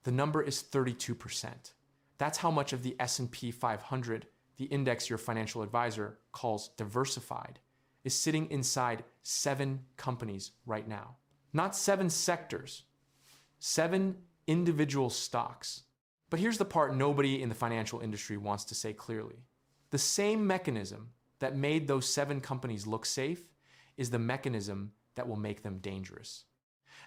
The number is 32%. That's how much of the S&P 500, the index your financial advisor calls diversified, is sitting inside 7 companies right now. Not 7 sectors, 7 individual stocks. But here's the part nobody in the financial industry wants to say clearly. The same mechanism that made those 7 companies look safe is the mechanism that will make them dangerous.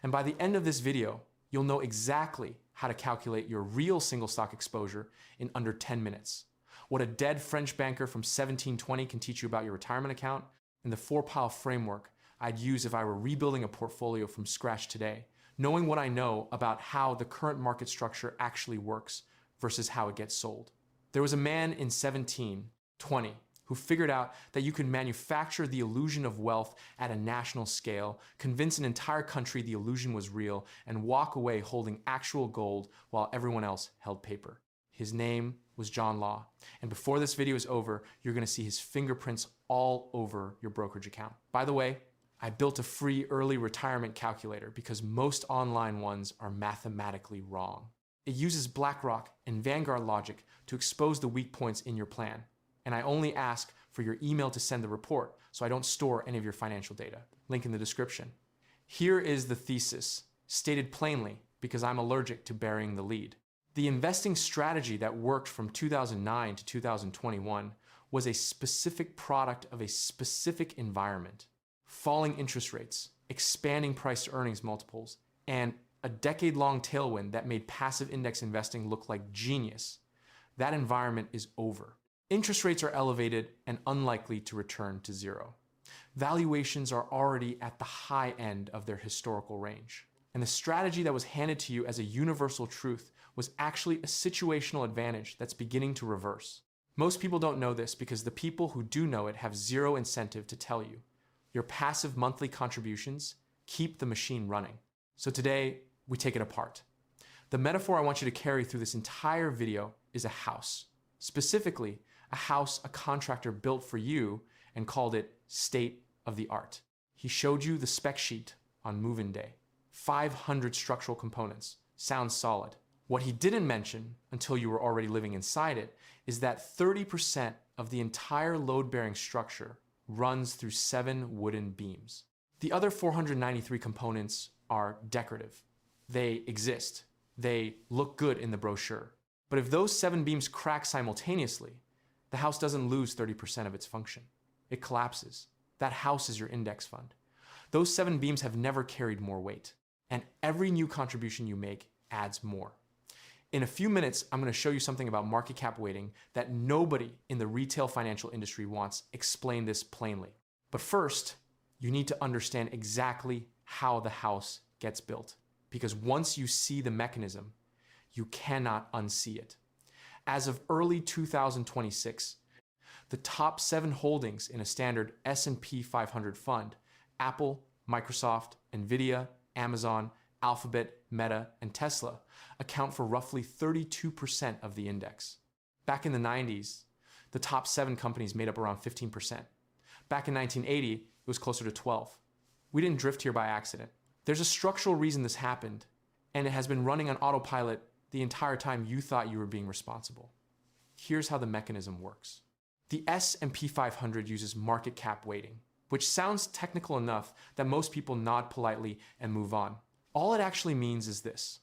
And by the end of this video, you'll know exactly how to calculate your real single stock exposure in under 10 minutes. What a dead French banker from 1720 can teach you about your retirement account, and the 4-pile framework I'd use if I were rebuilding a portfolio from scratch today, knowing what I know about how the current market structure actually works versus how it gets sold. There was a man in 1720 who figured out that you can manufacture the illusion of wealth at a national scale, convince an entire country the illusion was real, and walk away holding actual gold while everyone else held paper. His name was John Law. And before this video is over, you're going to see his fingerprints all over your brokerage account. By the way, I built a free early retirement calculator because most online ones are mathematically wrong. It uses BlackRock and Vanguard logic to expose the weak points in your plan. And I only ask for your email to send the report, so I don't store any of your financial data. Link in the description. Here is the thesis, stated plainly because I'm allergic to burying the lead. The investing strategy that worked from 2009 to 2021 was a specific product of a specific environment. Falling interest rates, expanding price to earnings multiples, and a decade-long tailwind that made passive index investing look like genius. That environment is over. Interest rates are elevated and unlikely to return to zero. Valuations are already at the high end of their historical range. And the strategy that was handed to you as a universal truth was actually a situational advantage that's beginning to reverse. Most people don't know this because the people who do know it have zero incentive to tell you. Your passive monthly contributions keep the machine running. So today, we take it apart. The metaphor I want you to carry through this entire video is a house. Specifically, a house a contractor built for you and called it state of the art. He showed you the spec sheet on move-in day. 500 structural components. Sounds solid. What he didn't mention, until you were already living inside it, is that 30% of the entire load-bearing structure runs through 7 wooden beams. The other 493 components are decorative. They exist. They look good in the brochure. But if those 7 beams crack simultaneously, the house doesn't lose 30% of its function. It collapses. That house is your index fund. Those 7 beams have never carried more weight. And every new contribution you make adds more. In a few minutes, I'm going to show you something about market cap weighting that nobody in the retail financial industry wants. Explain this plainly. But first, you need to understand exactly how the house gets built. Because once you see the mechanism, you cannot unsee it. As of early 2026, the top 7 holdings in a standard S&P 500 fund, Apple, Microsoft, Nvidia, Amazon, Alphabet, Meta, and Tesla, account for roughly 32% of the index. Back in the 90s, the top 7 companies made up around 15%. Back in 1980, it was closer to 12%. We didn't drift here by accident. There's a structural reason this happened, and it has been running on autopilot the entire time you thought you were being responsible. Here's how the mechanism works. The S&P 500 uses market cap weighting, which sounds technical enough that most people nod politely and move on. All it actually means is this.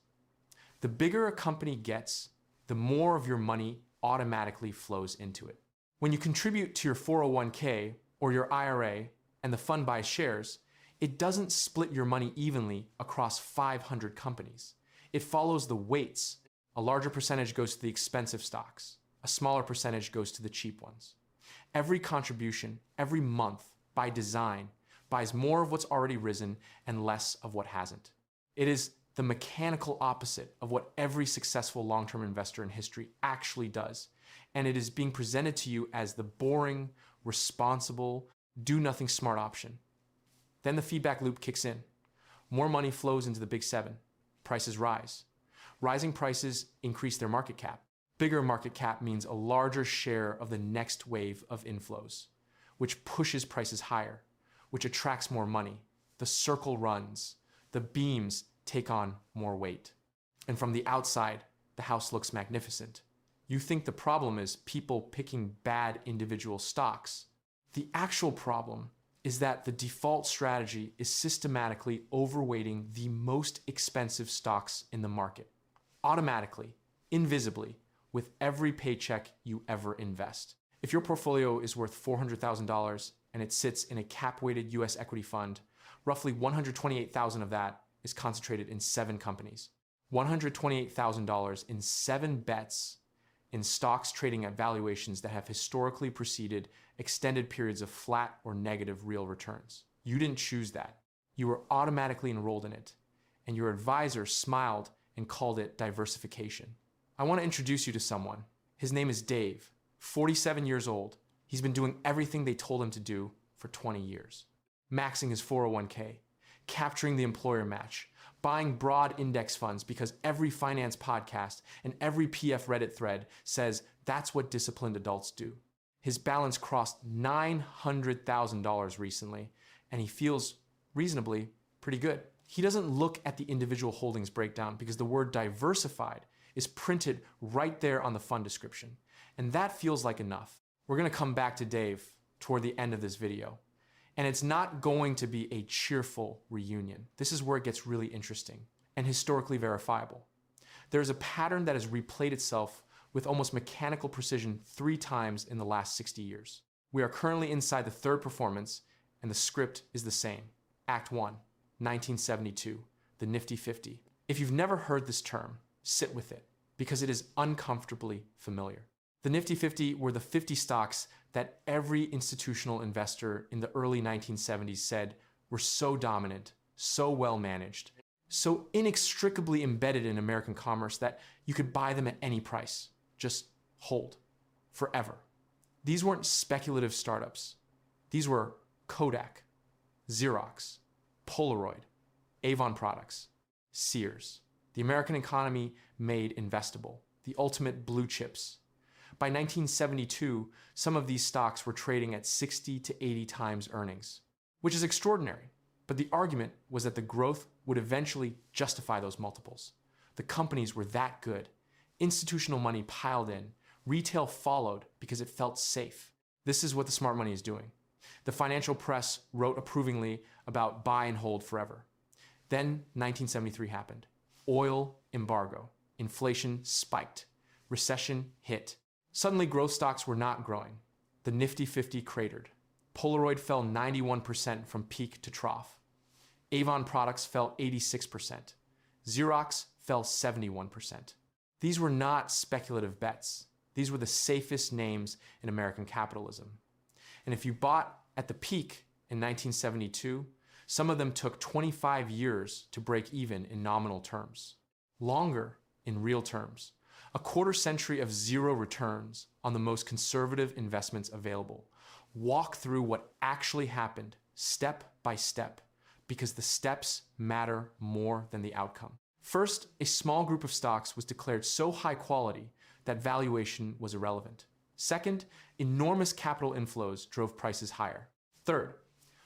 The bigger a company gets, the more of your money automatically flows into it. When you contribute to your 401k or your IRA and the fund buys shares, it doesn't split your money evenly across 500 companies. It follows the weights. A larger percentage goes to the expensive stocks. A smaller percentage goes to the cheap ones. Every contribution, every month, by design, buys more of what's already risen and less of what hasn't. It is the mechanical opposite of what every successful long-term investor in history actually does. And it is being presented to you as the boring, responsible, do-nothing smart option. Then the feedback loop kicks in. More money flows into the big 7. Prices rise. Rising prices increase their market cap. Bigger market cap means a larger share of the next wave of inflows, which pushes prices higher, which attracts more money. The circle runs. The beams take on more weight. And from the outside, the house looks magnificent. You think the problem is people picking bad individual stocks. The actual problem is that the default strategy is systematically overweighting the most expensive stocks in the market, automatically, invisibly, with every paycheck you ever invest. If your portfolio is worth $400,000 and it sits in a cap-weighted US equity fund, roughly $128,000 of that is concentrated in 7 companies. $128,000 in 7 bets in stocks trading at valuations that have historically preceded extended periods of flat or negative real returns. You didn't choose that. You were automatically enrolled in it, and your advisor smiled and called it diversification. I want to introduce you to someone. His name is Dave, 47 years old. He's been doing everything they told him to do for 20 years. Maxing his 401k, capturing the employer match, buying broad index funds because every finance podcast and every PF Reddit thread says that's what disciplined adults do. His balance crossed $900,000 recently, and he feels reasonably pretty good. He doesn't look at the individual holdings breakdown because the word diversified is printed right there on the fund description. And that feels like enough. We're going to come back to Dave toward the end of this video. And it's not going to be a cheerful reunion. This is where it gets really interesting and historically verifiable. There's a pattern that has replayed itself with almost mechanical precision 3 times in the last 60 years. We are currently inside the 3rd performance, and the script is the same. Act 1, 1972, the Nifty 50. If you've never heard this term, sit with it, because it is uncomfortably familiar. The Nifty 50 were the 50 stocks that every institutional investor in the early 1970s said were so dominant, so well managed, so inextricably embedded in American commerce that you could buy them at any price. Just hold forever. These weren't speculative startups. These were Kodak, Xerox, Polaroid, Avon Products, Sears. The American economy made investable, the ultimate blue chips. By 1972, some of these stocks were trading at 60 to 80 times earnings, which is extraordinary. But the argument was that the growth would eventually justify those multiples. The companies were that good. Institutional money piled in. Retail followed because it felt safe. This is what the smart money is doing. The financial press wrote approvingly about buy and hold forever. Then 1973 happened. Oil embargo. Inflation spiked. Recession hit. Suddenly, growth stocks were not growing. The Nifty 50 cratered. Polaroid fell 91% from peak to trough. Avon Products fell 86%. Xerox fell 71%. These were not speculative bets. These were the safest names in American capitalism. And if you bought at the peak in 1972, some of them took 25 years to break even in nominal terms. Longer in real terms. A quarter century of zero returns on the most conservative investments available. Walk through what actually happened step by step, because the steps matter more than the outcome. First, a small group of stocks was declared so high quality that valuation was irrelevant. Second, enormous capital inflows drove prices higher. Third,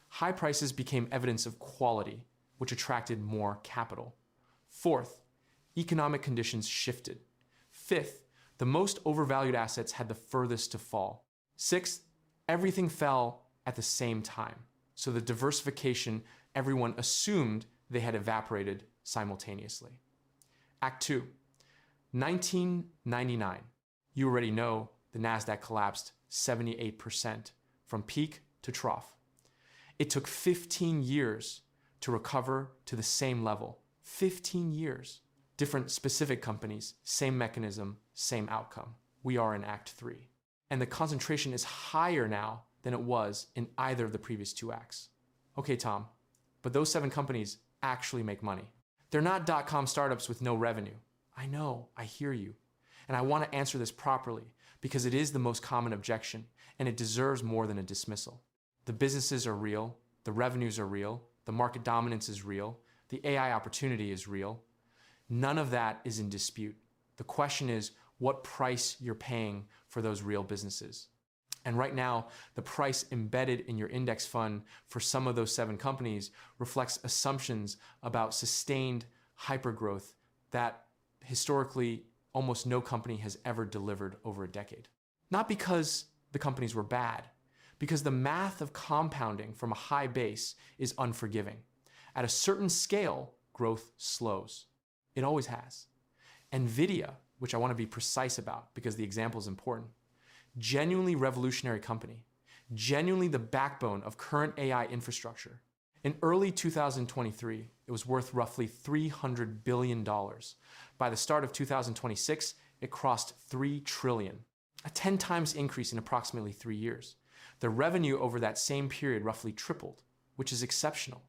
high prices became evidence of quality, which attracted more capital. Fourth, economic conditions shifted. Fifth, the most overvalued assets had the furthest to fall. Sixth, everything fell at the same time. So the diversification everyone assumed they had evaporated simultaneously. Act 2, 1999. You already know the NASDAQ collapsed 78% from peak to trough. It took 15 years to recover to the same level. 15 years. Different specific companies, same mechanism, same outcome. We are in Act 3. And the concentration is higher now than it was in either of the previous 2 acts. Okay, Tom, but those 7 companies actually make money. They're not .com startups with no revenue. I know, I hear you. And I want to answer this properly because it is the most common objection and it deserves more than a dismissal. The businesses are real, the revenues are real, the market dominance is real, the AI opportunity is real. None of that is in dispute. The question is what price you're paying for those real businesses. And right now, the price embedded in your index fund for some of those 7 companies reflects assumptions about sustained hypergrowth that historically, almost no company has ever delivered over a decade. Not because the companies were bad, because the math of compounding from a high base is unforgiving. At a certain scale, growth slows. It always has. NVIDIA, which I want to be precise about because the example is important, genuinely revolutionary company, genuinely the backbone of current AI infrastructure. In early 2023, it was worth roughly $300 billion. By the start of 2026, it crossed $3 trillion, a 10 times increase in approximately 3 years. The revenue over that same period roughly tripled, which is exceptional.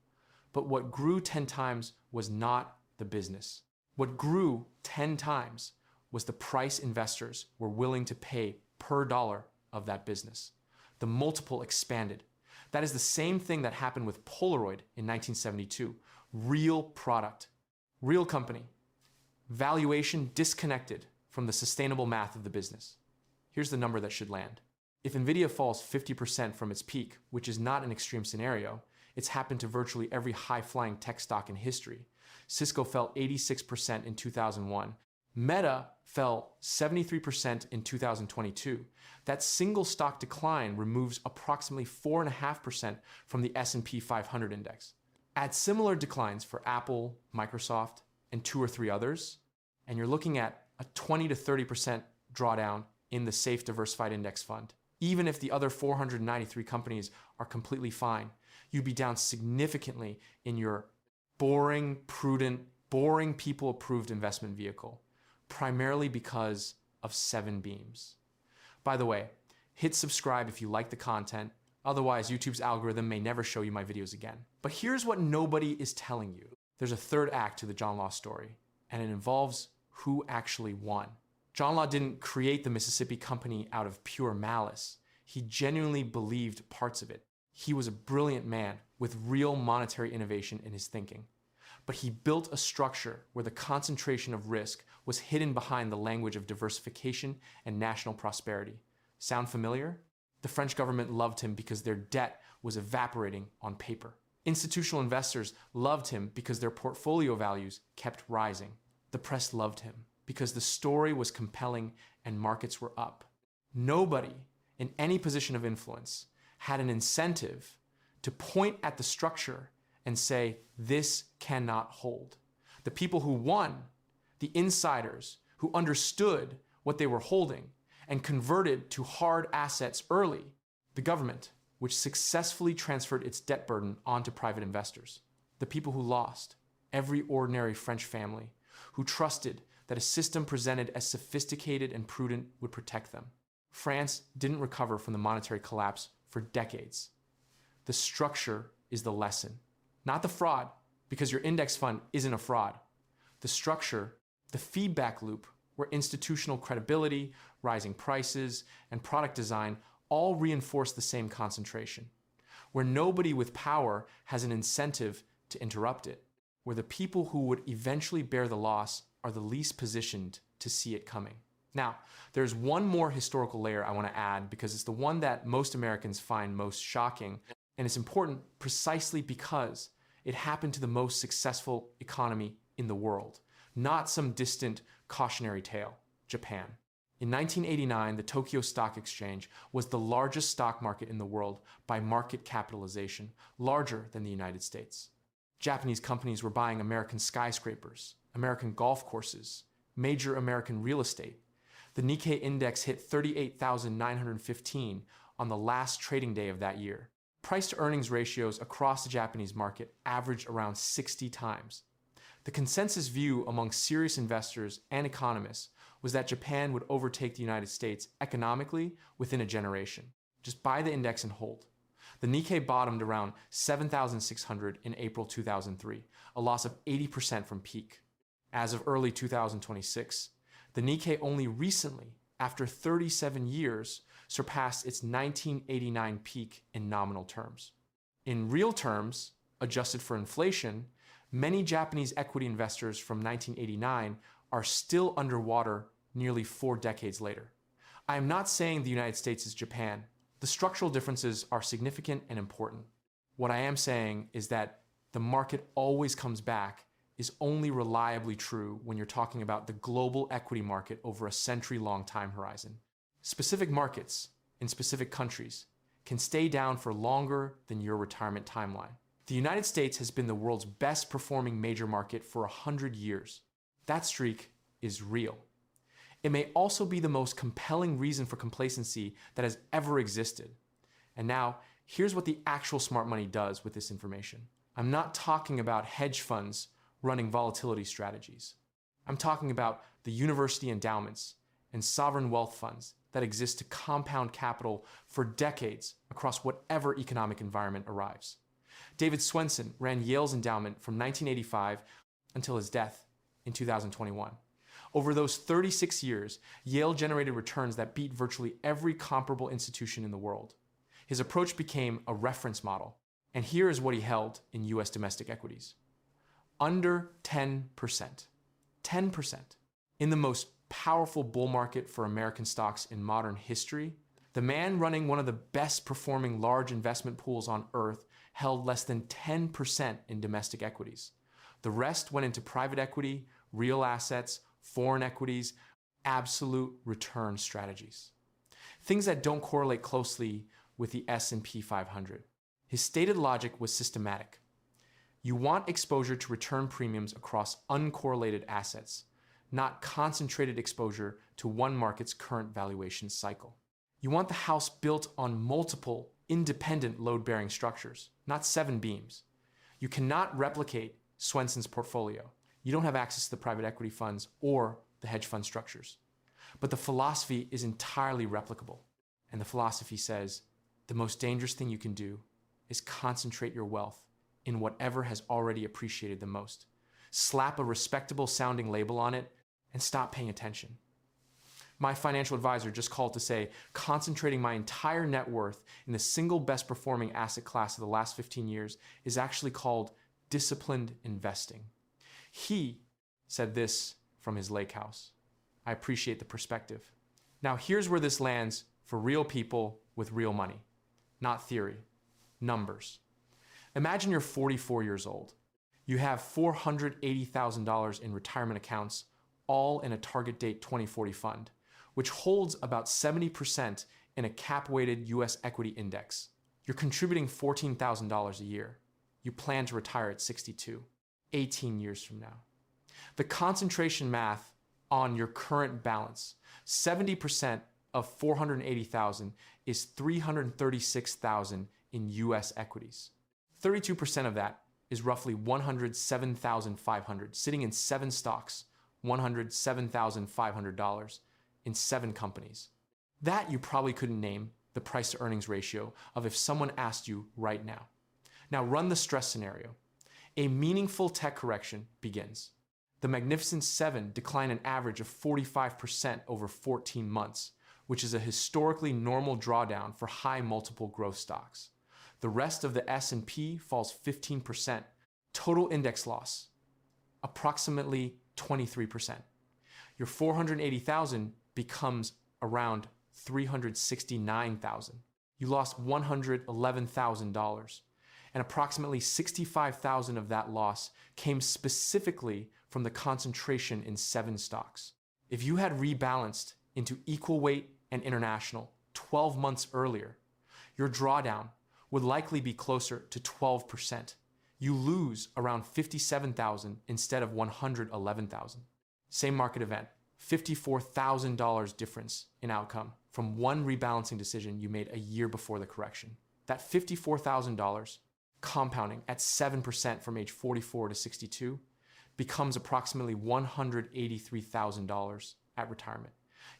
But what grew 10 times was not the business. What grew 10 times was the price investors were willing to pay per dollar of that business. The multiple expanded. That is the same thing that happened with Polaroid in 1972. Real product, real company, valuation disconnected from the sustainable math of the business. Here's the number that should land. If NVIDIA falls 50% from its peak, which is not an extreme scenario, it's happened to virtually every high-flying tech stock in history. Cisco fell 86% in 2001. Meta fell 73% in 2022. That single stock decline removes approximately 4.5% from the S&P 500 index. Add similar declines for Apple, Microsoft, and 2 or 3 others, and you're looking at a 20 to 30% drawdown in the safe diversified index fund. Even if the other 493 companies are completely fine, you'd be down significantly in your boring, prudent, boring people-approved investment vehicle, primarily because of 7 beams. By the way, hit subscribe if you like the content, otherwise YouTube's algorithm may never show you my videos again. But here's what nobody is telling you. There's a third act to the John Law story, and it involves who actually won. John Law didn't create the Mississippi Company out of pure malice. He genuinely believed parts of it. He was a brilliant man with real monetary innovation in his thinking. But he built a structure where the concentration of risk was hidden behind the language of diversification and national prosperity. Sound familiar? The French government loved him because their debt was evaporating on paper. Institutional investors loved him because their portfolio values kept rising. The press loved him because the story was compelling and markets were up. Nobody in any position of influence had an incentive to point at the structure and say, this cannot hold. The people who won, the insiders who understood what they were holding and converted to hard assets early, the government, which successfully transferred its debt burden onto private investors. The people who lost, every ordinary French family who trusted that a system presented as sophisticated and prudent would protect them. France didn't recover from the monetary collapse for decades. The structure is the lesson, not the fraud, because your index fund isn't a fraud. The structure, the feedback loop where institutional credibility, rising prices, and product design all reinforce the same concentration, where nobody with power has an incentive to interrupt it, where the people who would eventually bear the loss are the least positioned to see it coming. Now, there's one more historical layer I want to add because it's the one that most Americans find most shocking, and it's important precisely because it happened to the most successful economy in the world, not some distant cautionary tale, Japan. In 1989, the Tokyo Stock Exchange was the largest stock market in the world by market capitalization, larger than the United States. Japanese companies were buying American skyscrapers, American golf courses, major American real estate. The Nikkei index hit 38,915 on the last trading day of that year. Price-to-earnings ratios across the Japanese market averaged around 60 times. The consensus view among serious investors and economists was that Japan would overtake the United States economically within a generation. Just buy the index and hold. The Nikkei bottomed around 7,600 in April 2003, a loss of 80% from peak. As of early 2026, the Nikkei only recently, after 37 years, surpassed its 1989 peak in nominal terms. In real terms, adjusted for inflation, many Japanese equity investors from 1989 are still underwater nearly 4 decades later. I am not saying the United States is Japan. The structural differences are significant and important. What I am saying is that the market always comes back is only reliably true when you're talking about the global equity market over a century-long time horizon. Specific markets in specific countries can stay down for longer than your retirement timeline. The United States has been the world's best performing major market for 100 years. That streak is real. It may also be the most compelling reason for complacency that has ever existed. And now, here's what the actual smart money does with this information. I'm not talking about hedge funds running volatility strategies. I'm talking about the university endowments and sovereign wealth funds that exist to compound capital for decades across whatever economic environment arrives. David Swensen ran Yale's endowment from 1985 until his death in 2021. Over those 36 years, Yale generated returns that beat virtually every comparable institution in the world. His approach became a reference model, and here is what he held in US domestic equities. Under 10%. 10%. In the most powerful bull market for American stocks in modern history, the man running one of the best performing large investment pools on earth held less than 10% in domestic equities. The rest went into private equity, real assets, foreign equities, absolute return strategies. Things that don't correlate closely with the S&P 500. His stated logic was systematic. You want exposure to return premiums across uncorrelated assets, not concentrated exposure to one market's current valuation cycle. You want the house built on multiple independent load-bearing structures, not 7 beams. You cannot replicate Swensen's portfolio. You don't have access to the private equity funds or the hedge fund structures. But the philosophy is entirely replicable. And the philosophy says, the most dangerous thing you can do is concentrate your wealth in whatever has already appreciated the most. Slap a respectable sounding label on it and stop paying attention. My financial advisor just called to say concentrating my entire net worth in the single best performing asset class of the last 15 years is actually called disciplined investing. He said this from his lake house. I appreciate the perspective. Now here's where this lands for real people with real money, not theory, numbers. Imagine you're 44 years old. You have $480,000 in retirement accounts, all in a target date 2040 fund, which holds about 70% in a cap-weighted US equity index. You're contributing $14,000 a year. You plan to retire at 62, 18 years from now. The concentration math on your current balance, 70% of 480,000 is 336,000 in US equities. 32% of that is roughly 107,500 sitting in 7 stocks, $107,500 in 7 companies. That you probably couldn't name the price to earnings ratio of if someone asked you right now. Now run the stress scenario. A meaningful tech correction begins. The Magnificent Seven decline an average of 45% over 14 months, which is a historically normal drawdown for high multiple growth stocks. The rest of the S&P falls 15%. Total index loss, approximately 23%. Your 480,000 becomes around 369,000. You lost $111,000. And approximately 65,000 of that loss came specifically from the concentration in 7 stocks. If you had rebalanced into equal weight and international 12 months earlier, your drawdown would likely be closer to 12%. You lose around 57,000 instead of 111,000. Same market event, $54,000 difference in outcome from one rebalancing decision you made a year before the correction. That $54,000 compounding at 7% from age 44 to 62 becomes approximately $183,000 at retirement.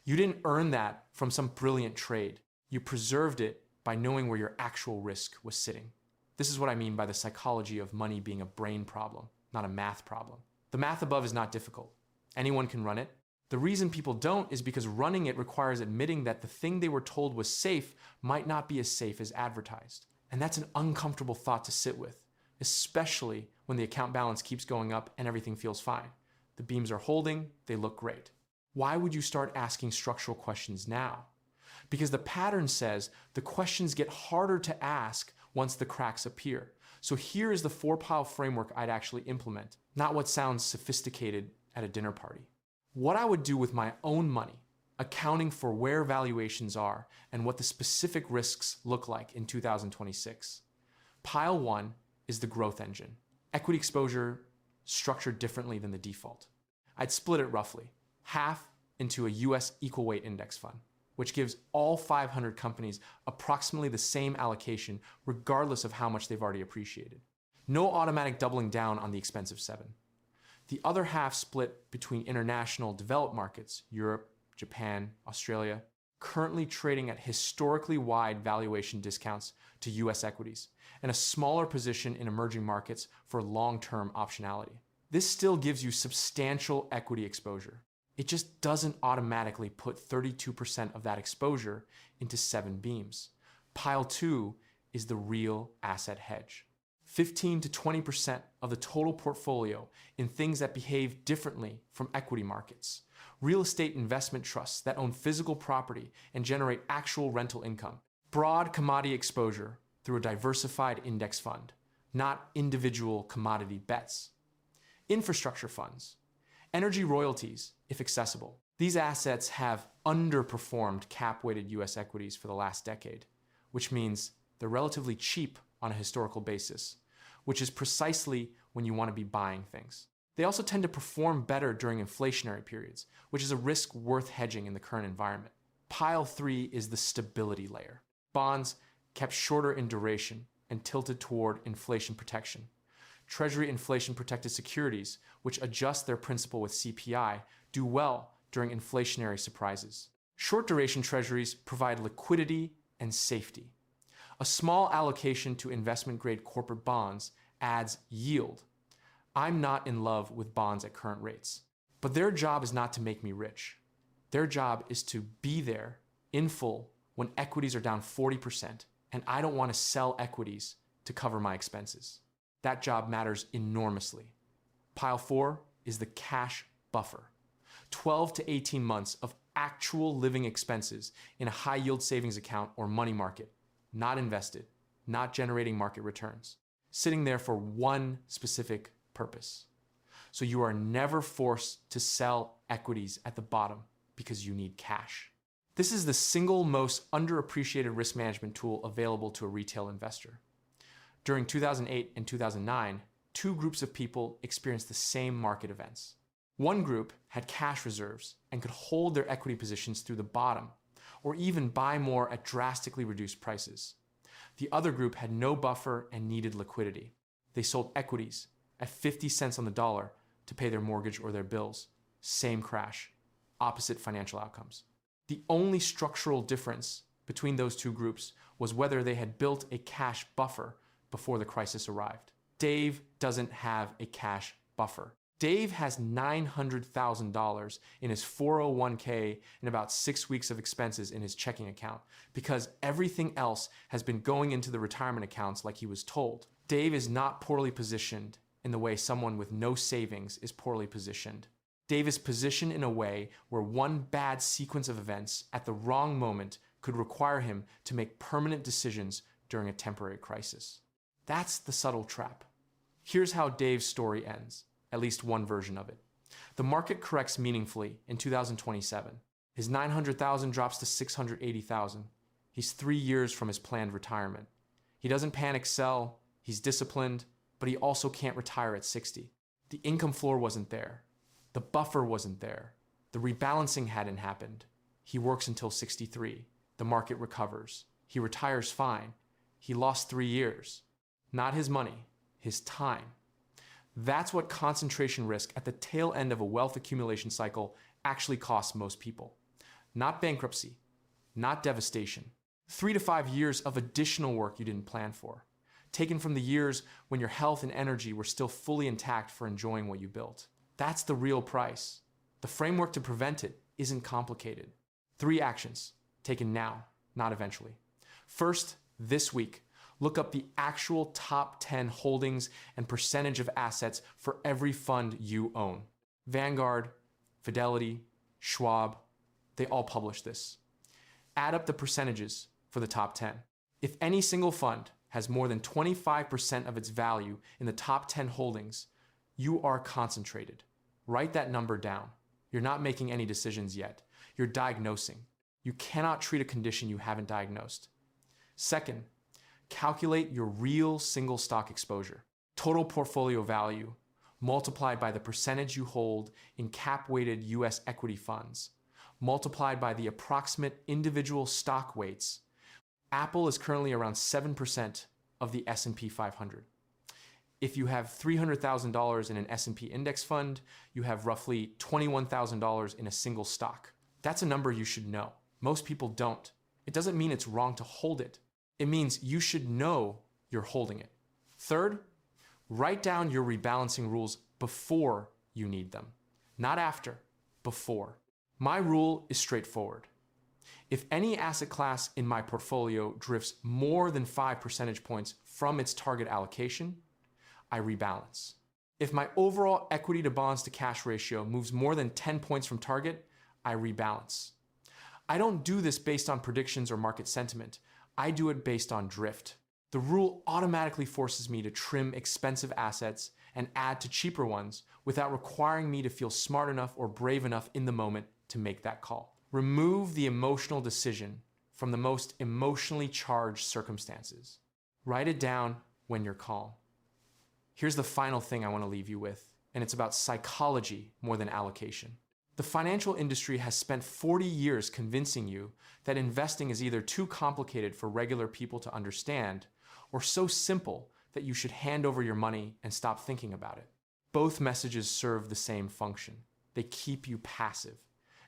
You didn't earn that from some brilliant trade. You preserved it by knowing where your actual risk was sitting. This is what I mean by the psychology of money being a brain problem, not a math problem. The math above is not difficult. Anyone can run it. The reason people don't is because running it requires admitting that the thing they were told was safe might not be as safe as advertised. And that's an uncomfortable thought to sit with, especially when the account balance keeps going up and everything feels fine. The beams are holding, they look great. Why would you start asking structural questions now? Because the pattern says the questions get harder to ask once the cracks appear. So here is the 4-pile framework I'd actually implement, not what sounds sophisticated at a dinner party. What I would do with my own money, accounting for where valuations are and what the specific risks look like in 2026. Pile 1 is the growth engine. Equity exposure structured differently than the default. I'd split it roughly, half into a US equal weight index fund, which gives all 500 companies approximately the same allocation regardless of how much they've already appreciated. No automatic doubling down on the expensive 7. The other half split between international developed markets, Europe, Japan, Australia, currently trading at historically wide valuation discounts to US equities, and a smaller position in emerging markets for long-term optionality. This still gives you substantial equity exposure. It just doesn't automatically put 32% of that exposure into 7 beams. Pile 2 is the real asset hedge. 15 to 20% of the total portfolio in things that behave differently from equity markets. Real estate investment trusts that own physical property and generate actual rental income. Broad commodity exposure through a diversified index fund, not individual commodity bets. Infrastructure funds. Energy royalties, if accessible. These assets have underperformed cap-weighted US equities for the last decade, which means they're relatively cheap on a historical basis, which is precisely when you want to be buying things. They also tend to perform better during inflationary periods, which is a risk worth hedging in the current environment. Pile 3 is the stability layer. Bonds kept shorter in duration and tilted toward inflation protection. Treasury inflation-protected securities, which adjust their principal with CPI, do well during inflationary surprises. Short-duration treasuries provide liquidity and safety. A small allocation to investment-grade corporate bonds adds yield. I'm not in love with bonds at current rates, but their job is not to make me rich. Their job is to be there in full when equities are down 40%, and I don't want to sell equities to cover my expenses. That job matters enormously. Pile 4 is the cash buffer. 12 to 18 months of actual living expenses in a high-yield savings account or money market, not invested, not generating market returns, sitting there for one specific purpose. So you are never forced to sell equities at the bottom because you need cash. This is the single most underappreciated risk management tool available to a retail investor. During 2008 and 2009, 2 groups of people experienced the same market events. One group had cash reserves and could hold their equity positions through the bottom, or even buy more at drastically reduced prices. The other group had no buffer and needed liquidity. They sold equities at 50 cents on the dollar to pay their mortgage or their bills. Same crash, opposite financial outcomes. The only structural difference between those 2 groups was whether they had built a cash buffer before the crisis arrived. Dave doesn't have a cash buffer. Dave has $900,000 in his 401k and about 6 weeks of expenses in his checking account because everything else has been going into the retirement accounts like he was told. Dave is not poorly positioned in the way someone with no savings is poorly positioned. Dave is positioned in a way where one bad sequence of events at the wrong moment could require him to make permanent decisions during a temporary crisis. That's the subtle trap. Here's how Dave's story ends, at least one version of it. The market corrects meaningfully in 2027. His $900,000 drops to $680,000. He's 3 years from his planned retirement. He doesn't panic sell, he's disciplined, but he also can't retire at 60. The income floor wasn't there. The buffer wasn't there. The rebalancing hadn't happened. He works until 63. The market recovers. He retires fine. He lost 3 years. Not his money, his time. That's what concentration risk at the tail end of a wealth accumulation cycle actually costs most people. Not bankruptcy, not devastation. 3 to 5 years of additional work you didn't plan for, taken from the years when your health and energy were still fully intact for enjoying what you built. That's the real price. The framework to prevent it isn't complicated. 3 actions, taken now, not eventually. First, this week, look up the actual top 10 holdings and percentage of assets for every fund you own. Vanguard, Fidelity, Schwab, they all publish this. Add up the percentages for the top 10. If any single fund has more than 25% of its value in the top 10 holdings, you are concentrated. Write that number down. You're not making any decisions yet. You're diagnosing. You cannot treat a condition you haven't diagnosed. Second, calculate your real single stock exposure. Total portfolio value multiplied by the percentage you hold in cap-weighted US equity funds, multiplied by the approximate individual stock weights. Apple is currently around 7% of the S&P 500. If you have $300,000 in an S&P index fund, you have roughly $21,000 in a single stock. That's a number you should know. Most people don't. It doesn't mean it's wrong to hold it. It means you should know you're holding it. Third, write down your rebalancing rules before you need them. Not after, before. My rule is straightforward. If any asset class in my portfolio drifts more than 5 percentage points from its target allocation, I rebalance. If my overall equity to bonds to cash ratio moves more than 10 points from target, I rebalance. I don't do this based on predictions or market sentiment. I do it based on drift. The rule automatically forces me to trim expensive assets and add to cheaper ones without requiring me to feel smart enough or brave enough in the moment to make that call. Remove the emotional decision from the most emotionally charged circumstances. Write it down when you're calm. Here's the final thing I want to leave you with, and it's about psychology more than allocation. The financial industry has spent 40 years convincing you that investing is either too complicated for regular people to understand or so simple that you should hand over your money and stop thinking about it. Both messages serve the same function. They keep you passive,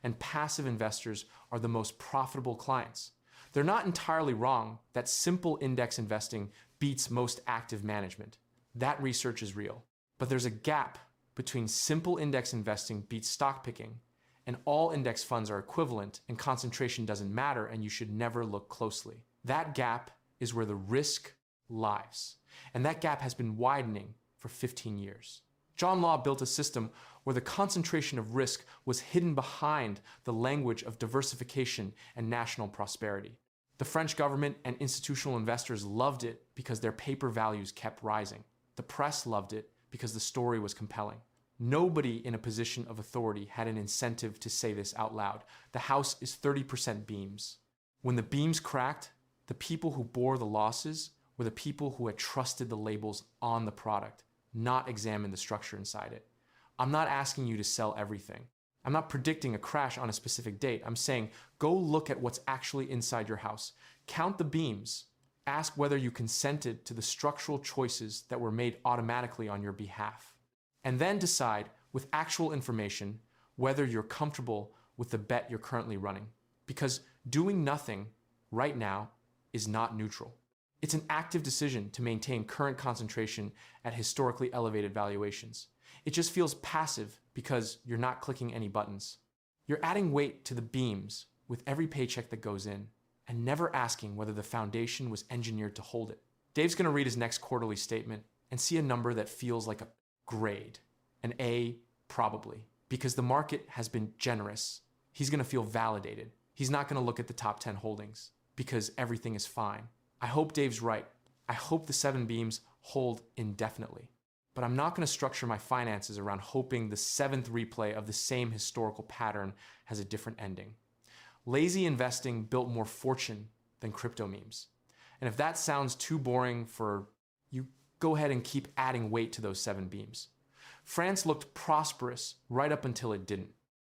and passive investors are the most profitable clients. They're not entirely wrong that simple index investing beats most active management. That research is real. But there's a gap between simple index investing beats stock picking, and all index funds are equivalent and concentration doesn't matter and you should never look closely. That gap is where the risk lies. And that gap has been widening for 15 years. John Law built a system where the concentration of risk was hidden behind the language of diversification and national prosperity. The French government and institutional investors loved it because their paper values kept rising. The press loved it because the story was compelling. Nobody in a position of authority had an incentive to say this out loud. The house is 30% beams. When the beams cracked, the people who bore the losses were the people who had trusted the labels on the product, not examined the structure inside it. I'm not asking you to sell everything. I'm not predicting a crash on a specific date. I'm saying go look at what's actually inside your house. Count the beams. Ask whether you consented to the structural choices that were made automatically on your behalf. And then decide, with actual information, whether you're comfortable with the bet you're currently running. Because doing nothing right now is not neutral. It's an active decision to maintain current concentration at historically elevated valuations. It just feels passive because you're not clicking any buttons. You're adding weight to the beams with every paycheck that goes in, and never asking whether the foundation was engineered to hold it. Dave's going to read his next quarterly statement and see a number that feels like a grade, an A probably, because the market has been generous. He's going to feel validated. He's not going to look at the top 10 holdings because everything is fine. I hope Dave's right. I hope the 7 beams hold indefinitely. But I'm not going to structure my finances around hoping the 7th replay of the same historical pattern has a different ending. Lazy investing built more fortune than crypto memes. And if that sounds too boring for you, go ahead and keep adding weight to those 7 beams. France looked prosperous right up until it didn't.